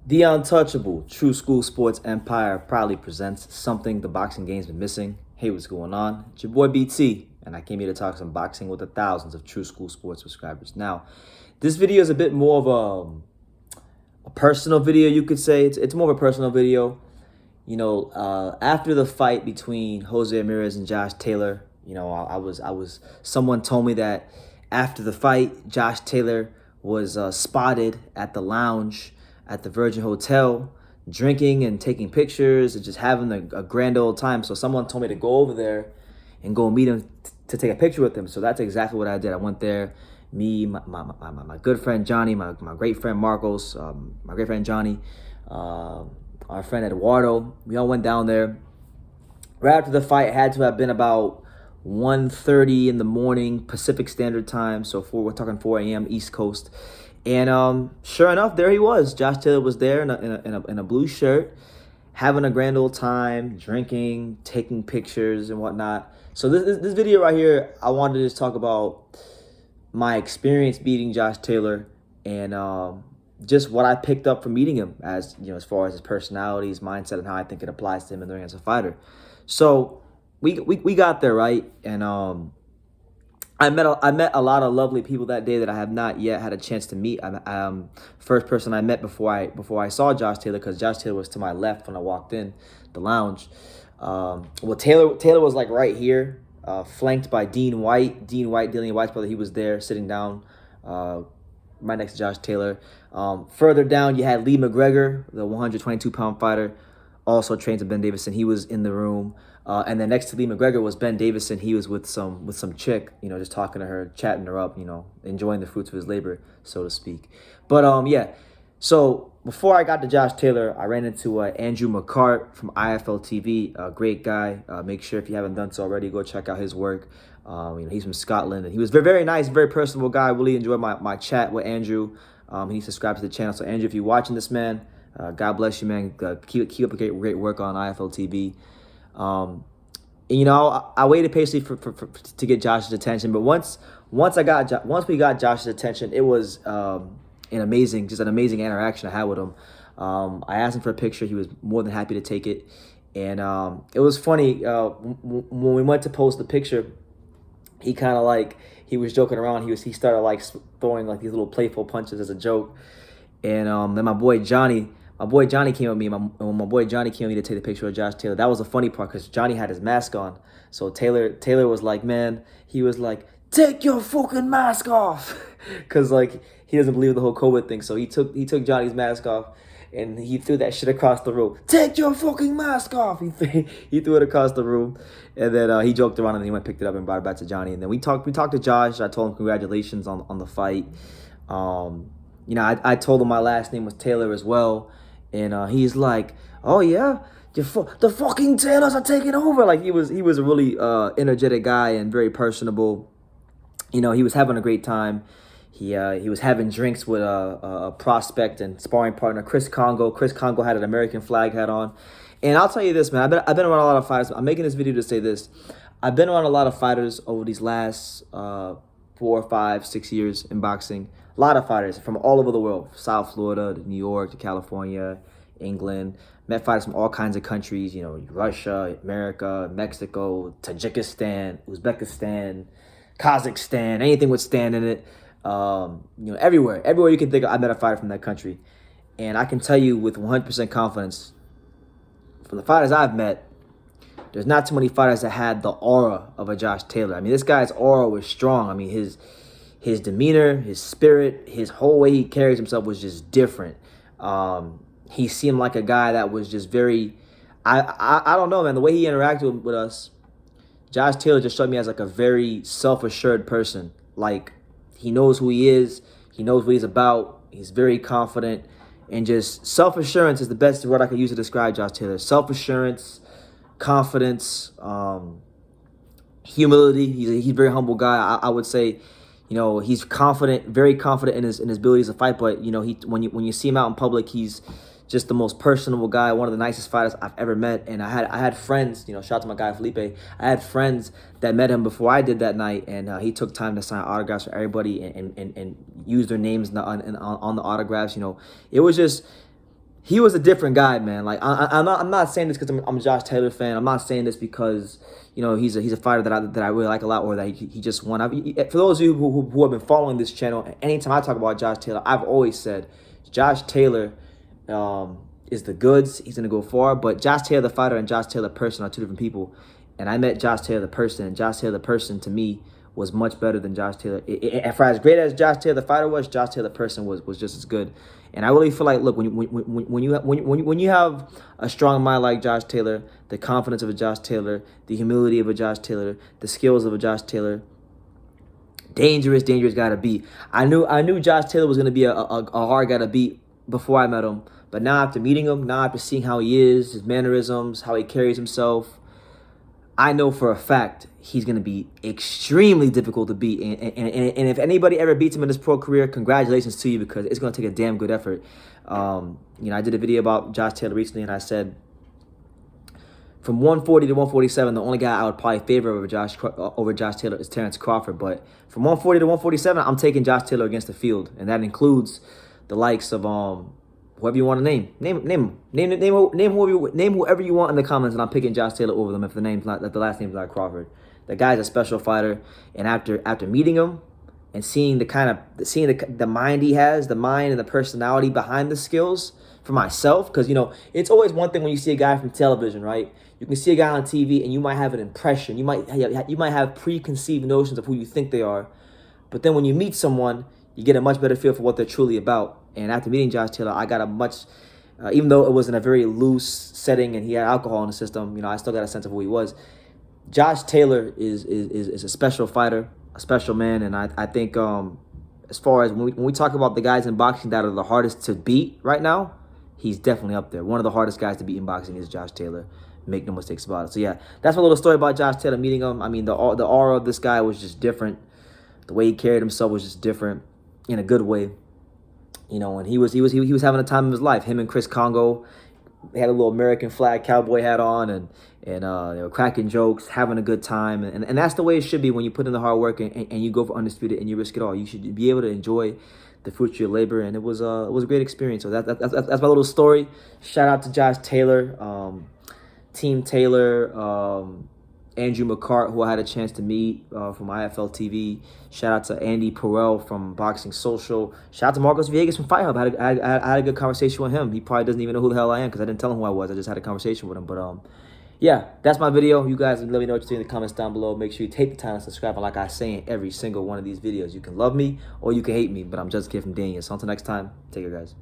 The untouchable True School Sports Empire proudly presents something the boxing game's been missing. Hey, what's going on? It's your boy BT, and I came here to talk some boxing with the thousands of True School Sports subscribers. Now, this video is a bit more of a personal video, you could say. It's more of a personal video. After the fight between Jose Ramirez and Josh Taylor, someone told me that after the fight, Josh Taylor was spotted at the lounge at the Virgin Hotel, drinking and taking pictures and just having a grand old time. So someone told me to go over there and go meet him to take a picture with him. So that's exactly what I did. I went there. Me, my good friend Johnny, my great friend Marcos, my great friend Johnny, our friend Eduardo. We all went down there. Right after the fight, it had to have been about 1:30 in the morning Pacific Standard Time. So we're talking 4 a.m. East Coast. And sure enough, there he was. Josh Taylor was there in a blue shirt, having a grand old time, drinking, taking pictures and whatnot. So this video right here, I wanted to just talk about my experience beating Josh Taylor and just what I picked up from meeting him, as far as his personality, his mindset, and how I think it applies to him in the ring as a fighter. So we got there, right, and I met a lot of lovely people that day that I have not yet had a chance to meet. First person I met before I saw Josh Taylor, because Josh Taylor was to my left when I walked in the lounge. Taylor was like right here, flanked by Dean White, Dillian White's brother. He was there sitting down, right next to Josh Taylor. Further down, you had Lee McGregor, the 122-pound fighter, also trained to Ben Davison. He was in the room. And then next to Lee McGregor was Ben Davison. He was with some chick, just talking to her, chatting her up, enjoying the fruits of his labor, so to speak. But yeah. So before I got to Josh Taylor, I ran into Andrew McCart from IFL TV, a great guy. Make sure if you haven't done so already, go check out his work. He's from Scotland, and he was very, very nice, very personable guy. I really enjoyed my chat with Andrew. He subscribed to the channel. So Andrew, if you're watching this, man, God bless you, man. Keep up a great work on IFL TV. I waited patiently to get Josh's attention, but once we got Josh's attention, it was an amazing interaction I had with him. I asked him for a picture. He was more than happy to take it, and it was funny when we went to post the picture. He kind of he was joking around. He started throwing these little playful punches as a joke, and then my boy Johnny came with me. When my boy Johnny came with me to take the picture of Josh Taylor, that was the funny part because Johnny had his mask on. So Taylor was like, man, he was like, take your fucking mask off, because he doesn't believe in the whole COVID thing. So he took Johnny's mask off, and he threw that shit across the room. Take your fucking mask off. He threw it across the room, and then he joked around, and then he went picked it up and brought it back to Johnny. And then we talked to Josh. I told him congratulations on the fight. I told him my last name was Taylor as well. And he's like, oh yeah, the fucking Taylors are taking over. He was a really energetic guy and very personable. He was having a great time. He was having drinks with a prospect and sparring partner, Chris Congo. Chris Congo had an American flag hat on. And I'll tell you this, man, I've been around a lot of fighters. I'm making this video to say this. I've been around a lot of fighters over these last 4, 5, 6 years in boxing. A lot of fighters from all over the world, South Florida to New York to California, England. Met fighters from all kinds of countries, Russia, America, Mexico, Tajikistan, Uzbekistan, Kazakhstan, anything with "stan" in it. Everywhere you can think of, I met a fighter from that country. And I can tell you with 100% confidence, from the fighters I've met, there's not too many fighters that had the aura of a Josh Taylor. I mean, this guy's aura was strong. I mean, his demeanor, his spirit, his whole way he carries himself was just different. He seemed like a guy that was just very, I don't know, man. The way he interacted with us, Josh Taylor just struck me as a very self-assured person. He knows who he is. He knows what he's about. He's very confident. And just self-assurance is the best word I could use to describe Josh Taylor. Self-assurance, confidence, humility. He's a very humble guy. I would say, he's confident, very confident in his abilities to fight. But when you see him out in public, he's just the most personable guy, one of the nicest fighters I've ever met. And I had friends, shout out to my guy Felipe. I had friends that met him before I did that night, and he took time to sign autographs for everybody and use their names on the autographs. It was just he was a different guy, man. Like I'm not saying this because I'm a Josh Taylor fan. I'm not saying this because he's a fighter that I really like a lot, or that he just won. For those of you who have been following this channel, anytime I talk about Josh Taylor, I've always said Josh Taylor is the goods. He's gonna go far, but Josh Taylor the fighter and Josh Taylor the person are two different people. And I met Josh Taylor the person, and Josh Taylor the person to me was much better than Josh Taylor. For as great as Josh Taylor the fighter was, Josh Taylor the person was just as good. And I really feel like, look, when you have a strong mind like Josh Taylor, the confidence of a Josh Taylor, the humility of a Josh Taylor, the skills of a Josh Taylor, dangerous guy to beat. I knew Josh Taylor was gonna be a hard guy to beat before I met him, but now after meeting him, now after seeing how he is, his mannerisms, how he carries himself, I know for a fact he's going to be extremely difficult to beat. And if anybody ever beats him in his pro career, congratulations to you, because it's going to take a damn good effort. I did a video about Josh Taylor recently, and I said from 140 to 147, the only guy I would probably favor over Josh Taylor is Terrence Crawford. But from 140 to 147, I'm taking Josh Taylor against the field, and that includes the likes of whoever you want to name whoever you want in the comments, and I'm picking Josh Taylor over them if the last name's not Crawford. The guy's a special fighter, and after meeting him and seeing the mind he has, the mind and the personality behind the skills for myself, because it's always one thing when you see a guy from television, right? You can see a guy on TV and you might have an impression, you might have preconceived notions of who you think they are, but then when you meet someone, you get a much better feel for what they're truly about. And after meeting Josh Taylor, I got a much, even though it was in a very loose setting and he had alcohol in the system, I still got a sense of who he was. Josh Taylor is a special fighter, a special man, and I think as far as when we talk about the guys in boxing that are the hardest to beat right now, he's definitely up there. One of the hardest guys to beat in boxing is Josh Taylor. Make no mistakes about it. So yeah, that's my little story about Josh Taylor, meeting him. I mean, the aura of this guy was just different. The way he carried himself was just different in a good way. And he was having a time of his life. Him and Chris Congo, they had a little American flag cowboy hat on, and they were cracking jokes, having a good time, and that's the way it should be when you put in the hard work and you go for undisputed and you risk it all. You should be able to enjoy the fruits of your labor, and it was a great experience. So that's my little story. Shout out to Josh Taylor, Team Taylor, Andrew McCart, who I had a chance to meet from IFL TV. Shout out to Andy Perel from Boxing Social. Shout out to Marcos Villegas from Fight Hub. I had a good conversation with him. He probably doesn't even know who the hell I am because I didn't tell him who I was. I just had a conversation with him. But yeah, that's my video. You guys let me know what you think in the comments down below. Make sure you take the time to subscribe. And like I say in every single one of these videos, you can love me or you can hate me, but I'm just a kid from Daniel. So until next time, take care, guys.